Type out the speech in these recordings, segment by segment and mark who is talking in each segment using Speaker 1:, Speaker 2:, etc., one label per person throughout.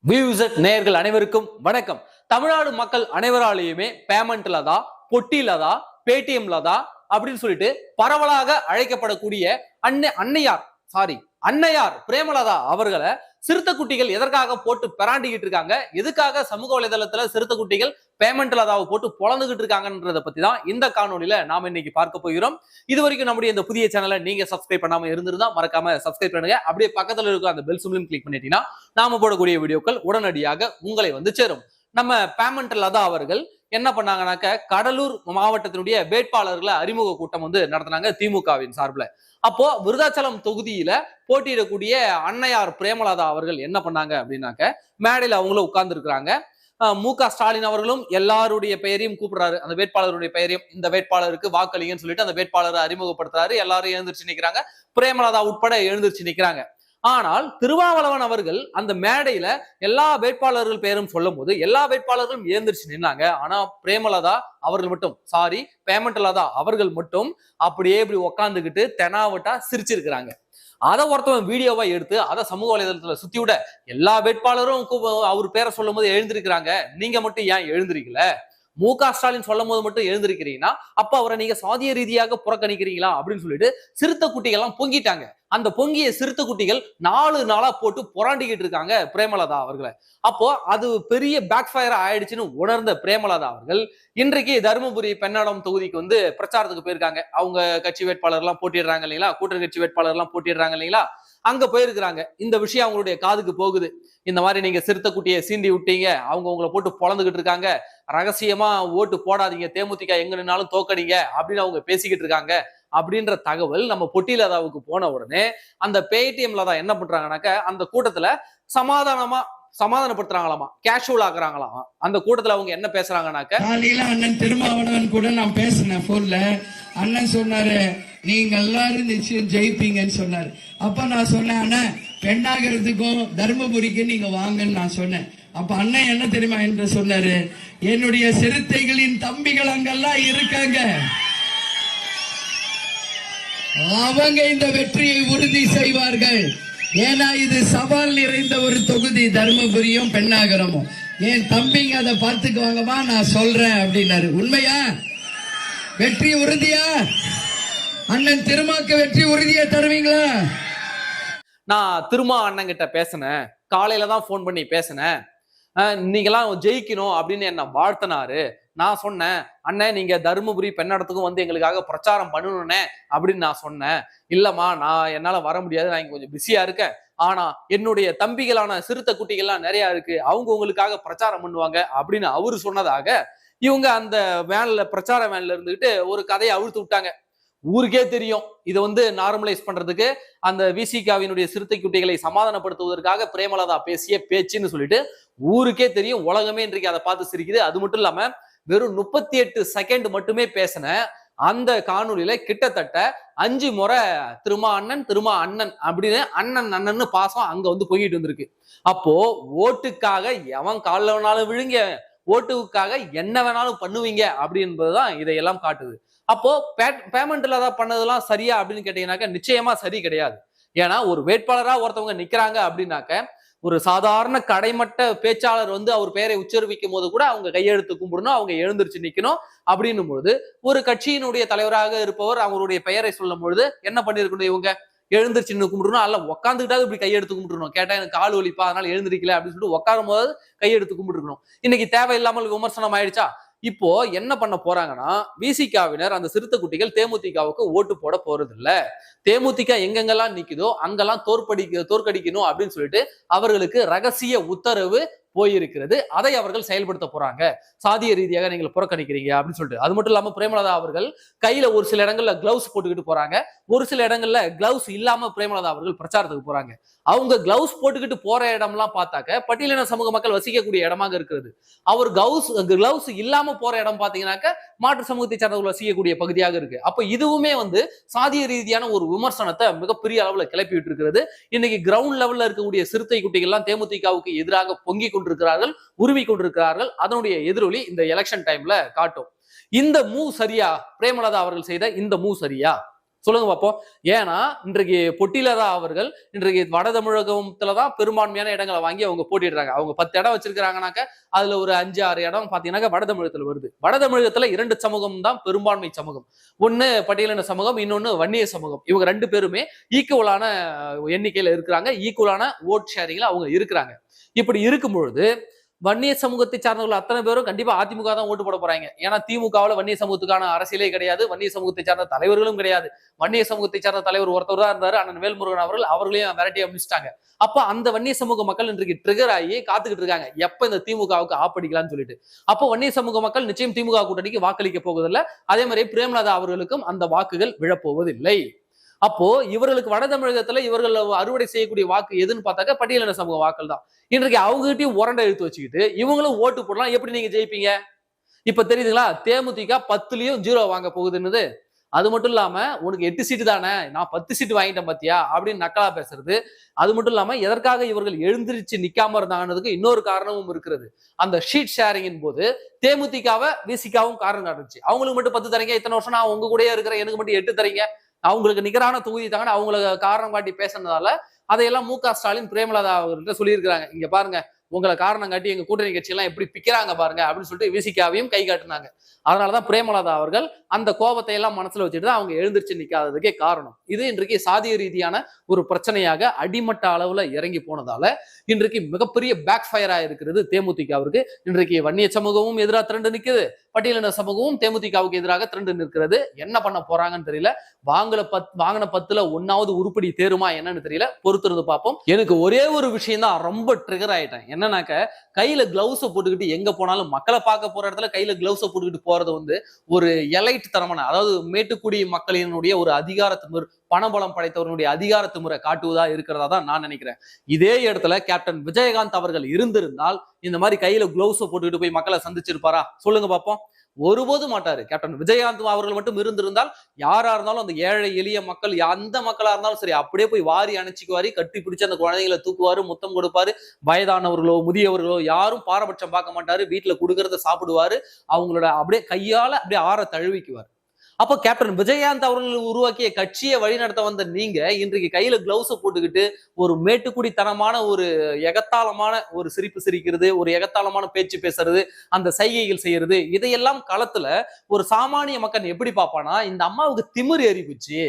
Speaker 1: வியூசட் நேயர்கள் அனைவருக்கும் வணக்கம். தமிழ்நாடு மக்கள் அனைவராலேயுமே பேமெண்ட்ல தான், பொட்டில தான், பேடிஎம்ல தான் அப்படின்னு சொல்லிட்டு பரவலாக அழைக்கப்படக்கூடிய அன்னையார் பிரேமலதா அவர்களை சிறுத்த குட்டிகள் எதற்காக போட்டு பெராண்டிக்கிட்டு இருக்காங்க, எதுக்காக சமூக வலைதளத்துல சிறுத்த குட்டிகள் பேமெண்ட்லதாவை போட்டு பொழந்துகிட்டு இருக்காங்கன்றத பத்தி தான் இந்த காணொலியில நாம இன்னைக்கு பார்க்க போகிறோம். இது வரைக்கும் நம்முடைய இந்த புதிய சேனலை நீங்க சப்ஸ்கிரைப் பண்ணாம இருந்திருந்தா மறக்காம சப்ஸ்கிரைப் பண்ணுங்க. அப்படியே பக்கத்துல இருக்க அந்த பெல் சிம்பலையும் கிளிக் பண்ணிட்டீங்கன்னா நாம போடக்கூடிய வீடியோக்கள் உடனடியாக உங்களை வந்து சேரும். நம்ம பேமெண்ட்லதா அவர்கள் என்ன பண்ணாங்கன்னாக்க, கடலூர் மாவட்டத்தினுடைய வேட்பாளர்களை அறிமுக கூட்டம் வந்து நடத்தினாங்க திமுகவின் சார்பில். அப்போ விருதாச்சலம் தொகுதியில போட்டியிடக்கூடிய அன்னையார் பிரேமலதா அவர்கள் என்ன பண்ணாங்க அப்படின்னாக்க, மேடையில் அவங்களும் உட்கார்ந்து இருக்கிறாங்க. மு.க. ஸ்டாலின் அவர்களும் எல்லாருடைய பெயரையும் கூப்பிடுறாரு, அந்த வேட்பாளருடைய பெயரையும், இந்த வேட்பாளருக்கு வாக்களிங்கன்னு சொல்லிட்டு அந்த வேட்பாளரை அறிமுகப்படுத்துறாரு. எல்லாரும் எழுந்திருச்சு நிக்கிறாங்க, பிரேமலதா உட்பட எழுந்திருச்சு நிக்கிறாங்க. ஆனால் திருமாவளவன் அவர்கள் அந்த மேடையில எல்லா வேட்பாளர்கள் பெயரும் சொல்லும் போது எல்லா வேட்பாளர்களும் ஏந்திரிச்சு நின்னாங்க. ஆனா பிரேமலதா அவர்கள் மட்டும், பேமெண்ட்லதா அவர்கள் மட்டும் அப்படியே இப்படி உக்காந்துக்கிட்டு தெனாவட்டா சிரிச்சிருக்கிறாங்க. அதை ஒருத்தவன் வீடியோவா எடுத்து அதை சமூக வலைதளத்துல சுத்தி விட, எல்லா வேட்பாளரும் அவர் பேரை சொல்லும் போது எழுந்திருக்கிறாங்க, நீங்க மட்டும் ஏன் எழுந்திருக்கல? மு.க. ஸ்டாலின் சொல்லும் போது மட்டும் எழுந்திருக்கிறீங்கன்னா அப்ப அவரை நீங்க சாதிய ரீதியாக புறக்கணிக்கிறீங்களா அப்படின்னு சொல்லிட்டு சிறுத்த குட்டிகள் எல்லாம் பொங்கிட்டாங்க. அந்த பொங்கிய சிறுத்த குட்டிகள் 4 நாளா போட்டு புறாண்டிக்கிட்டு இருக்காங்க பிரேமலதா அவர்களை. அப்போ அது பெரிய பேக் ஃபயர் ஆயிடுச்சுன்னு உணர்ந்த பிரேமலதா அவர்கள் இன்றைக்கு தருமபுரி பெண்ணாடம் தொகுதிக்கு வந்து பிரச்சாரத்துக்கு போயிருக்காங்க. அவங்க கட்சி வேட்பாளர் எல்லாம் போட்டிடுறாங்க இல்லைங்களா, கூட்டணி கட்சி வேட்பாளர் எல்லாம் போட்டிடுறாங்க இல்லைங்களா, அங்க போயிருக்கிறாங்க. இந்த விஷயம் அவங்களுடைய காதுக்கு போகுது. இந்த மாதிரி நீங்க சிறுத்த குட்டியை சீண்டி விட்டீங்க, அவங்க உங்களை போட்டு பொழந்துகிட்டு இருக்காங்க, ரகசியமா ஓட்டு போடாதீங்க, தேமுதிக எங்க நின்னாலும் தோக்கடிங்க அப்படின்னு அவங்க பேசிக்கிட்டு இருக்காங்க அப்படின்ற தகவல் நம்ம பொட்டிலதாவுக்கு போன உடனே அந்த பேடிஎம்ல தான் என்ன பண்றாங்கன்னாக்க, அந்த கூட்டத்துல சமாதானப்படுத்துறாங்களாமா, கேஷுவல் ஆக்குறாங்களாமா. அந்த கூட்டத்துல அவங்க என்ன பேசுறாங்கன்னாக்க,
Speaker 2: காலையில அண்ணன் திருமாவளவன் கூட நான் பேசினேன் போன்ல. அண்ணன் சொன்னாரு நீங்க எல்லாரும் நிச்சயம் ஜெயிப்பீங்கன்னு சொன்னாரு. அப்ப நான் சொன்னேன், அண்ணன் பெண்ணாகிறதுக்கும் தர்மபுரிக்கு நீங்க வாங்கன்னு நான் சொன்னேன். அப்ப அண்ணன் என்ன தெரியுமா என்று சொன்னாரு, என்னுடைய சிறுத்தைகளின் தம்பிகள் அங்கெல்லாம் இருக்காங்க, அவங்க இந்த வெற்றியை உறுதி செய்வார்கள். ஏன்னா இது சவால் நிறைந்த ஒரு தொகுதி, தர்மபுரியும் பெண்ணாகரமும். என் தம்பிங்க அதை பார்த்துக்குவாங்கம்மா, நான் சொல்றேன் அப்படின்னாரு. உண்மையா? வெற்றி உறுதியா? அண்ணன் திருமாக்கு வெற்றி உறுதியா தருவீங்களா?
Speaker 1: நான் திருமா அண்ணன் கிட்ட பேசினேன், காலையில தான் போன் பண்ணி பேசினேன், நீங்கெல்லாம் ஜெயிக்கணும் அப்படின்னு என்ன வாழ்த்தினாரு. நான் சொன்னேன், அண்ணன் நீங்க தருமபுரி பெண்ணடத்துக்கும் வந்து எங்களுக்காக பிரச்சாரம் பண்ணணும்னே அப்படின்னு நான் சொன்னேன். இல்லம்மா நான் என்னால வர முடியாது, நான் இங்க கொஞ்சம் பிஸியா இருக்கேன், ஆனா என்னுடைய தம்பிகளான சிறுத்தை குட்டிகள்லாம் நிறைய இருக்கு, அவங்க உங்களுக்காக பிரச்சாரம் பண்ணுவாங்க அப்படின்னு அவரு சொன்னதாக இவங்க அந்த வேன்ல, பிரச்சார வேன்ல இருந்துகிட்டு ஒரு கதையை அவிழ்த்து விட்டாங்க. ஊருக்கே தெரியும் இதை வந்து நார்மலைஸ் பண்றதுக்கு, அந்த விசிகாவினுடைய சிறுத்தை குட்டிகளை சமாதானப்படுத்துவதற்காக பிரேமலதா பேசிய பேச்சுன்னு சொல்லிட்டு ஊருக்கே தெரியும், உலகமே இன்றைக்கு அதை பார்த்து சிரிக்குது. அது மட்டும் இல்லாம வெறும் 38 செகண்ட் மட்டுமே பேசின அந்த காணொலியில கிட்டத்தட்ட 5 முறை திருமா அண்ணன் அப்படின்னு அண்ணன் பாசம் அங்க வந்து பொங்கிட்டு வந்திருக்கு. அப்போ ஓட்டுக்காக எவன் காலில் வேணாலும் விழுங்க, ஓட்டுக்காக என்ன வேணாலும் பண்ணுவீங்க அப்படின்றதுதான் இதையெல்லாம் காட்டுது. அப்போ பேமெண்ட்ல தான் பண்ணதெல்லாம் சரியா அப்படின்னு கேட்டீங்கன்னாக்க நிச்சயமா சரி கிடையாது. ஏன்னா ஒரு வேட்பாளரா ஒருத்தவங்க நிக்கிறாங்க அப்படின்னாக்க, ஒரு சாதாரண கடைமட்ட பேச்சாளர் வந்து அவர் பெயரை உச்சரிக்கும் போது கூட அவங்க கையெழுத்து கும்பிடணும், அவங்க எழுந்திருச்சு நிக்கணும். அப்படின்னும் பொழுது ஒரு கட்சியினுடைய தலைவராக இருப்பவர் அவருடைய பெயரை சொல்லும் பொழுது என்ன பண்ணிருக்கணும், இவங்க எழுந்திருச்சு கும்பிடணும், அல்ல உட்காந்துக்கிட்டாவது இப்படி கையெடுத்து கும்பிட்டுருக்கணும். கேட்டா எனக்கு கால் வலிப்பா அதனால எழுந்திருக்கல அப்படின்னு சொல்லிட்டு உட்காரும் போது கையெடுத்து கும்பிட்டுருக்கணும். இன்னைக்கு தேவையில்லாமல் விமர்சனம் ஆயிடுச்சா? இப்போ என்ன பண்ண போறாங்கன்னா, விசிகாவினர் அந்த சிறுத்தை குட்டிகள் தேமுதிகவுக்கு ஓட்டு போட போறது இல்ல, தேமுதிக எங்கெங்கெல்லாம் நிக்குதோ அங்கெல்லாம் தோற்கடிக்கணும் அப்படின்னு சொல்லிட்டு அவர்களுக்கு ரகசிய உத்தரவு போயிருக்கிறது. அதை அவர்கள் செயல்படுத்த போறாங்க. சாதிய ரீதியாக நீங்கள் புறக்கணிக்கிறீங்க அப்படின்னு சொல்லிட்டு. அது மட்டும் இல்லாம பிரேமலதா அவர்கள் கையில ஒரு சில இடங்கள்ல கிளவுஸ் போட்டுக்கிட்டு போறாங்க, ஒரு சில இடங்கள்ல கிளவுஸ் இல்லாம பிரேமலதா அவர்கள் பிரச்சாரத்துக்கு போறாங்க. அவங்க கிளவுஸ் போட்டுக்கிட்டு போற இடம்லாம் பார்த்தாக்க பட்டியலின சமூக மக்கள் வசிக்கக்கூடிய இடமாக இருக்கிறது. அவர் கிளவுஸ் இல்லாம போற இடம் பாத்தீங்கன்னாக்க மாற்று சமூகத்தை சார்ந்தவர்கள் வசிக்கக்கூடிய பகுதியாக இருக்கு. அப்ப இதுவுமே வந்து சாதிய ரீதியான ஒரு விமர்சனத்தை மிகப்பெரிய அளவுல கிளப்பி விட்டு இருக்கிறது. இன்னைக்கு கிரவுண்ட் லெவல்ல இருக்கக்கூடிய சிறுத்தை குட்டிகள்லாம் தேமுதிகவுக்கு எதிராக பொங்கி கொண்டிருக்கிறார்கள், உருவி கொண்டிருக்கிறார்கள். அதனுடைய எதிரொலி இந்த எலெக்ஷன் டைம்ல காட்டும். இந்த மூவ் சரியா? பிரேமலதா அவர்கள் செய்த இந்த மூவ் சரியா? சொல்லுங்க பார்ப்போம். ஏன்னா இன்றைக்கு பொட்டிலரா அவர்கள் இன்றைக்கு வட தமிழகத்துலதான் பெரும்பான்மையான இடங்களை வாங்கி அவங்க போட்டிடுறாங்க. அவங்க 10 இடம் வச்சிருக்காங்கனாக்க அதுல ஒரு 5-6 இடம் பாத்தீங்கன்னா வட தமிழகத்துல வருது. வட தமிழகத்துல 2 சமூகம் தான் பெரும்பான்மை சமூகம். ஒண்ணு பட்டியலின சமூகம், இன்னொன்னு வன்னிய சமூகம். இவங்க 2 பேருமே ஈக்குவலான எண்ணிக்கையில இருக்கிறாங்க, ஈக்குவலான ஓட் ஷேரிங்ல அவங்க இருக்கிறாங்க. இப்படி இருக்கும் பொழுது வன்னிய சமூகத்தை சார்ந்தவர்கள் அத்தனை பேரும் கண்டிப்பா அதிமுக தான் ஓட்டு போட போறாங்க. ஏன்னா திமுகவுல வன்னிய சமூகத்துக்கான அரசியலே கிடையாது, வன்னிய சமூகத்தை சார்ந்த தலைவர்களும் கிடையாது. வன்னிய சமூகத்தை சார்ந்த தலைவர் ஒருத்தர் தான் இருந்தாரு, அண்ணன் வேல்முருகன் அவர்கள். அவர்களையும் விரட்டி அமைச்சிட்டாங்க. அப்ப அந்த வன்னிய சமூக மக்கள் இன்றைக்கு ட்ரிகர் ஆகி காத்துக்கிட்டு இருக்காங்க, எப்ப இந்த திமுகவுக்கு ஆப்படிக்கலாம்னு சொல்லிட்டு. அப்போ வன்னிய சமூக மக்கள் நிச்சயம் திமுக கூட்டணிக்கு வாக்களிக்க போவதில்லை. அதே மாதிரி பிரேமலதா அவர்களுக்கும் அந்த வாக்குகள் விழப்போவதில்லை. அப்போ இவர்களுக்கு வட தமிழகத்துல இவர்கள் அறுவடை செய்யக்கூடிய வாக்கு எதுன்னு பார்த்தாக்க பட்டியலின சமூக வாக்கள் தான். இன்றைக்கு அவங்ககிட்டயும் உரண்டை எடுத்து வச்சுக்கிட்டு இவங்களும் ஓட்டு போடலாம். எப்படி நீங்க ஜெயிப்பீங்க? இப்ப தெரியுதுங்களா? தேமுதிக 10லயும் 0 வாங்க போகுதுன்னு. அது மட்டும் இல்லாம உனக்கு 8 சீட்டு தானே, நான் 10 சீட்டு வாங்கிட்டேன் பாத்தியா அப்படின்னு நக்கலா பேசுறது. அது மட்டும் இல்லாம எதற்காக இவர்கள் எழுந்திருச்சு நிக்காம இருந்தாங்கன்றதுக்கு இன்னொரு காரணமும் இருக்கிறது. அந்த ஷீட் ஷேரிங்கின் போது தேமுதிகவை விசிகாவும் காரணம் காட்டுச்சு. அவங்களுக்கு மட்டும் 10 தரீங்க, இத்தனை வருஷம் நான் உங்க கூடயே இருக்கிறேன், எனக்கு மட்டும் 8 தரீங்க, அவங்களுக்கு நிகரான தொகுதி தாங்கன்னு அவங்களுக்கு காரணம் காட்டி பேசுனதால அதையெல்லாம் மு க ஸ்டாலின் பிரேமலதா அவர்கிட்ட சொல்லியிருக்கிறாங்க. இங்க பாருங்க, உங்களை காரணம் காட்டி எங்க கூட்டணி கட்சி எல்லாம் எப்படி பிக்கிறாங்க பாருங்க அப்படின்னு சொல்லிட்டு விசிகாவையும் கை காட்டினாங்க. அதனாலதான் பிரேமலதா அவர்கள் அந்த கோபத்தை எல்லாம் மனசுல வச்சுட்டு தான் அவங்க எழுந்திருச்சு நிக்காததுக்கே காரணம். இது இன்றைக்கு சாதிய ரீதியான ஒரு பிரச்சனையாக அடிமட்ட அளவுல இறங்கி போனதால இன்றைக்கு மிகப்பெரிய பேக் ஃபயரா இருக்கிறது தேமுதிகவிற்கு. இன்றைக்கு வன்னிய சமூகமும் எதிராக திரண்டு நிக்குது, பட்டியலின சமூகமும் தேமுதிகவுக்கு எதிராக திரண்டு நிற்கிறது. என்ன பண்ண போறாங்கன்னு தெரியல. வாங்கின 10ல 1வது உருப்படி தேருமா என்னன்னு தெரியல, பொறுத்திருந்து பார்ப்போம். எனக்கு ஒரே ஒரு விஷயம் தான் ரொம்ப ட்ரிகர் ஆயிட்டேன். என்னன்னாக்க கையில கிளவுஸ போட்டுக்கிட்டு எங்க போனாலும் மக்களை பார்க்க போற இடத்துல கையில கிளவுஸ போட்டுக்கிட்டு போறது ஒரு எலைட் தரமான, அதாவது மேட்டுக்குடி மக்களினுடைய ஒரு அதிகார திமிர், பணபலம் படைத்தவர்களுடைய அதிகார திமிரை காட்டுவதா இருக்கிறதா தான் நான் நினைக்கிறேன். இதே இடத்துல கேப்டன் விஜயகாந்த் அவர்கள் இருந்திருந்தால் இந்த மாதிரி கையில கிளவுஸ போட்டுக்கிட்டு போய் மக்களை சந்திச்சிருப்பாரா? சொல்லுங்க பார்ப்போம். ஒருபோது மாட்டாரு. கேப்டன் விஜயகாந்த் அவர்கள் மட்டும் இருந்திருந்தால் யாரா இருந்தாலும் அந்த ஏழை எளிய மக்கள் எந்த மக்களா இருந்தாலும் சரி அப்படியே போய் வாரி அணைச்சிக்குவாரு, கட்டி பிடிச்சு அந்த குழந்தைகளை தூக்குவாரு, முத்தம் கொடுப்பாரு. வயதானவர்களோ முதியவர்களோ யாரும் பாரபட்சம் பார்க்க மாட்டாரு. வீட்டுல கொடுக்கறத சாப்பிடுவாரு. அவங்களோட அப்படியே கையால அப்படியே ஆற தழுவிக்குவார். அப்போ கேப்டன் விஜயகாந்த் அவர்கள் உருவாக்கிய கட்சியை வழிநடத்த வந்த நீங்க இன்றைக்கு கையில கிளவுஸ போட்டுக்கிட்டு ஒரு மேட்டுக்குடித்தனமான ஒரு எகத்தாளமான ஒரு சிரிப்பு சிரிக்கிறது, ஒரு எகத்தாளமான பேச்சு பேசுறது, அந்த சைகைகள் செய்யறது, இதையெல்லாம் களத்துல ஒரு சாமானிய மக்கள் எப்படி பார்ப்பானா, இந்த அம்மாவுக்கு திமிர் ஏறி போச்சு,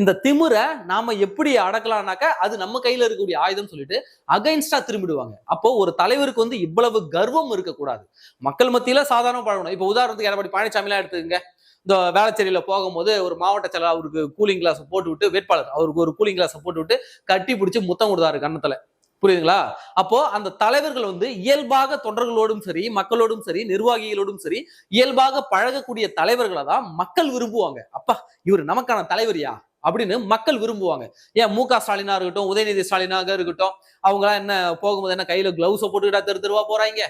Speaker 1: இந்த திமிரை நாம எப்படி அடக்கலாம்னாக்க அது நம்ம கையில இருக்கக்கூடிய ஆயுதம் சொல்லிட்டு அகைன்ஸ்டா திரும்பிடுவாங்க. அப்போ ஒரு தலைவருக்கு இவ்வளவு கர்வம் இருக்கக்கூடாது. மக்கள் மத்தியில சாதாரண பழகணும். இப்ப உதாரணத்துக்கு எடப்பாடி பழனிசாமி எல்லாம் எடுத்துக்கங்க. இந்த வேளச்சேரியில போகும்போது ஒரு மாவட்ட செயலர் அவருக்கு கூலிங் கிளாஸ் போட்டு விட்டு, வேட்பாளர் அவருக்கு ஒரு கூலிங் கிளாஸ் போட்டு விட்டு கட்டி பிடிச்சி முத்தம் கொடுத்தாரு கன்னத்துல. புரியுதுங்களா? அப்போ அந்த தலைவர்கள் இயல்பாக தொண்டர்களோடும் சரி, மக்களோடும் சரி, நிர்வாகிகளோடும் சரி இயல்பாக பழகக்கூடிய தலைவர்களை தான் மக்கள் விரும்புவாங்க. அப்பா இவர் நமக்கான தலைவரியா அப்படின்னு மக்கள் விரும்புவாங்க. ஏன் மு க ஸ்டாலினா இருக்கட்டும், உதயநிதி ஸ்டாலினாக இருக்கட்டும், அவங்க எல்லாம் என்ன போகும்போது என்ன கையில கிளவுஸ போட்டுக்கிட்டா தெரு தெருவா போறாங்க?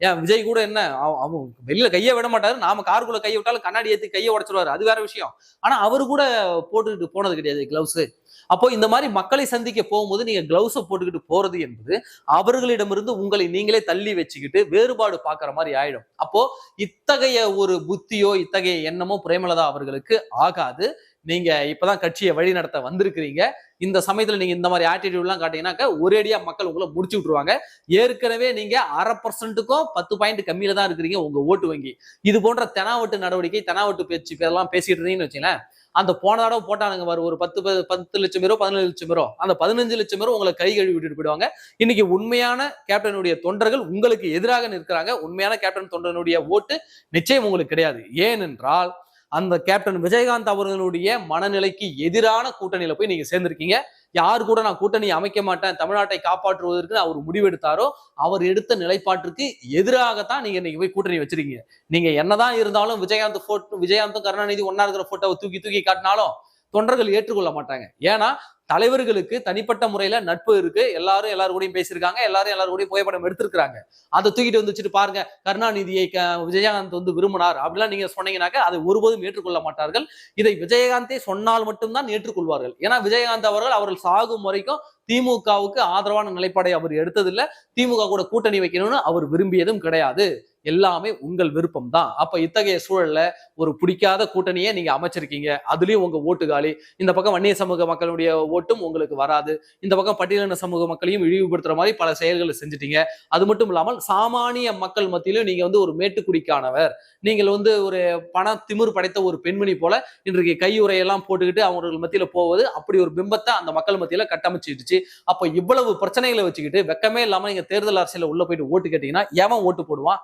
Speaker 1: ஏன் விஜய் கூட என்ன அவன் வெளியில கையை விட மாட்டாரு, நாம காருக்குள்ள கையை விட்டாலும் கண்ணாடி ஏத்தி கையை உடைச்சிருவாரு, அது வேற விஷயம். ஆனா அவரு கூட போட்டுக்கிட்டு போனது கிடையாது கிளவுஸ். அப்போ இந்த மாதிரி மக்களை சந்திக்க போகும்போது நீங்க கிளவுஸ போட்டுக்கிட்டு போறது என்பது அவர்களிடமிருந்து உங்களை நீங்களே தள்ளி வச்சுக்கிட்டு வேறுபாடு பாக்குற மாதிரி ஆயிடும். அப்போ இத்தகைய ஒரு புத்தியோ இத்தகைய எண்ணமோ பிரேமலதா அவர்களுக்கு ஆகாது. நீங்க இப்பதான் கட்சியை வழி நடத்த வந்திருக்கிறீங்க. இந்த சமயத்துல நீங்க இந்த மாதிரி ஆட்டிடியூட் எல்லாம் காட்டீங்கன்னாக்க ஒரேடியா மக்கள் உங்களை முடிச்சு விட்டுருவாங்க. ஏற்கனவே நீங்க 0.5%க்கும் 10 பாயிண்ட் கம்மியில தான் இருக்கிறீங்க உங்க ஓட்டு வங்கி. இது போன்ற தெனாவட்டு நடவடிக்கை, தெனாவட்டு பேச்சு எல்லாம் பேசிட்டு இருந்தீங்கன்னு வச்சுங்களேன், அந்த போன தடவை போட்டானுங்க பாரு ஒரு 10 லட்சம் பேரோ 17 லட்சம் பேரோ, அந்த 15 லட்சம் பேரும் உங்களை கை கழுவி விட்டுட்டு போயிடுவாங்க. இன்னைக்கு உண்மையான கேப்டனுடைய தொண்டர்கள் உங்களுக்கு எதிராக நிற்கிறாங்க. உண்மையான கேப்டன் தொண்டனுடைய ஓட்டு நிச்சயம் உங்களுக்கு கிடையாது. ஏனென்றால் அந்த கேப்டன் விஜயகாந்த் அவர்களுடைய மனநிலைக்கு எதிரான கூட்டணியில போய் நீங்க சேர்ந்திருக்கீங்க. யாரு கூட நான் கூட்டணி அமைக்க மாட்டேன், தமிழ்நாட்டை காப்பாற்றுவதற்கு அவர் முடிவெடுத்தாரோ அவர் எடுத்த நிலைப்பாட்டிற்கு எதிராகத்தான் நீங்க இன்னைக்கு போய் கூட்டணி வச்சிருக்கீங்க. நீங்க என்னதான் இருந்தாலும் விஜயகாந்தும் கருணாநிதி ஒன்னா இருக்கிற போட்டோவை தூக்கி தூக்கி காட்டினாலும் தொண்டர்கள் ஏற்றுக்கொள்ள மாட்டாங்க. ஏன்னா தலைவர்களுக்கு தனிப்பட்ட முறையில நட்பு இருக்கு. எல்லாரும் எல்லாரும் கூடயும் பேசியிருக்காங்க, எல்லாரும் எல்லாரும் கூடயும் புகைப்படம் எடுத்திருக்காங்க. அதை தூக்கிட்டு வச்சுட்டு பாருங்க கருணாநிதியை விஜயகாந்த் விரும்பினார் அப்படிலாம் நீங்க சொன்னீங்கன்னாக்க அதை ஒருபோதும் ஏற்றுக்கொள்ள மாட்டார்கள். இதை விஜயகாந்தே சொன்னால் மட்டும்தான் ஏற்றுக்கொள்வார்கள். ஏன்னா விஜயகாந்த் அவர்கள் சாகும் வரைக்கும் திமுகவுக்கு ஆதரவான நிலைப்பாடை அவர் எடுத்ததில்லை. திமுக கூட கூட்டணி வைக்கணும்னு அவர் விரும்பியதும் கிடையாது. எல்லாமே உங்கள் விருப்பம் தான். அப்ப இத்தகைய சூழல்ல ஒரு பிடிக்காத கூட்டணியை நீங்க அமைச்சிருக்கீங்க. அதுலயும் உங்க ஓட்டு காலி. இந்த பக்கம் வன்னிய சமூக மக்களுடைய ஓட்டும் உங்களுக்கு வராது. இந்த பக்கம் பட்டியலின சமூக மக்களையும் இழிவுபடுத்துற மாதிரி பல செயல்களை செஞ்சுட்டீங்க. அது மட்டும் இல்லாமல் சாமானிய மக்கள் மத்தியிலும் நீங்க வந்து ஒரு மேட்டுக்குடிக்கானவர், நீங்கள் வந்து ஒரு பண திமிரு படைத்த ஒரு பெண்மணி போல இன்றைக்கு கையுறையெல்லாம் போட்டுக்கிட்டு அவர்கள் மத்தியில போவது, அப்படி ஒரு பிம்பத்தை அந்த மக்கள் மத்தியில கட்டமைச்சிடுச்சு. அப்ப இவ்வளவு பிரச்சனைகளை வச்சுக்கிட்டு வெக்கமே இல்லாம நீங்க தேர்தல் அரசியல உள்ள போயிட்டு ஓட்டு கேட்டீங்கன்னா எவன் ஓட்டு போடுவான்?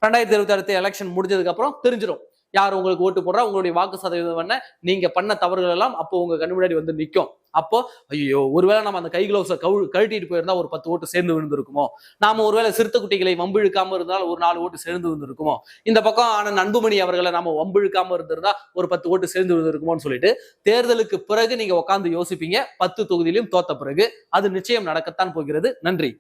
Speaker 1: 2026 எலெக்ஷன் முடிஞ்சதுக்கு அப்புறம் தெரிஞ்சிடும் யார் உங்களுக்கு ஓட்டு போடுறா, உங்களுடைய வாக்கு சதவீதம் என்ன, நீங்க பண்ண தவறுகள் எல்லாம் அப்போ உங்க கண்ணு முன்னாடி வந்து நிற்கும். அப்போ ஐயோ ஒருவேளை நம்ம அந்த கை கிளவுஸை கழட்டிட்டு போயிருந்தா ஒரு 10 ஓட்டு சேர்ந்து விழுந்திருக்குமோ, நாம ஒருவேளை சிறுத்தை குட்டிகளை வம்பு இழுக்காம இருந்தால் ஒரு 4 ஓட்டு சேர்ந்து விழுந்திருக்குமோ, இந்த பக்கம் ஆனந்த் அன்புமணி அவர்களை நாம வம்பு இழுக்காம இருந்திருந்தா ஒரு 10 ஓட்டு சேர்ந்து விழுந்திருக்குமோன்னு சொல்லிட்டு தேர்தலுக்கு பிறகு நீங்க உட்கார்ந்து யோசிப்பீங்க. 10 தொகுதியிலும் தோத்த பிறகு அது நிச்சயம் நடக்கத்தான் போகிறது. நன்றி.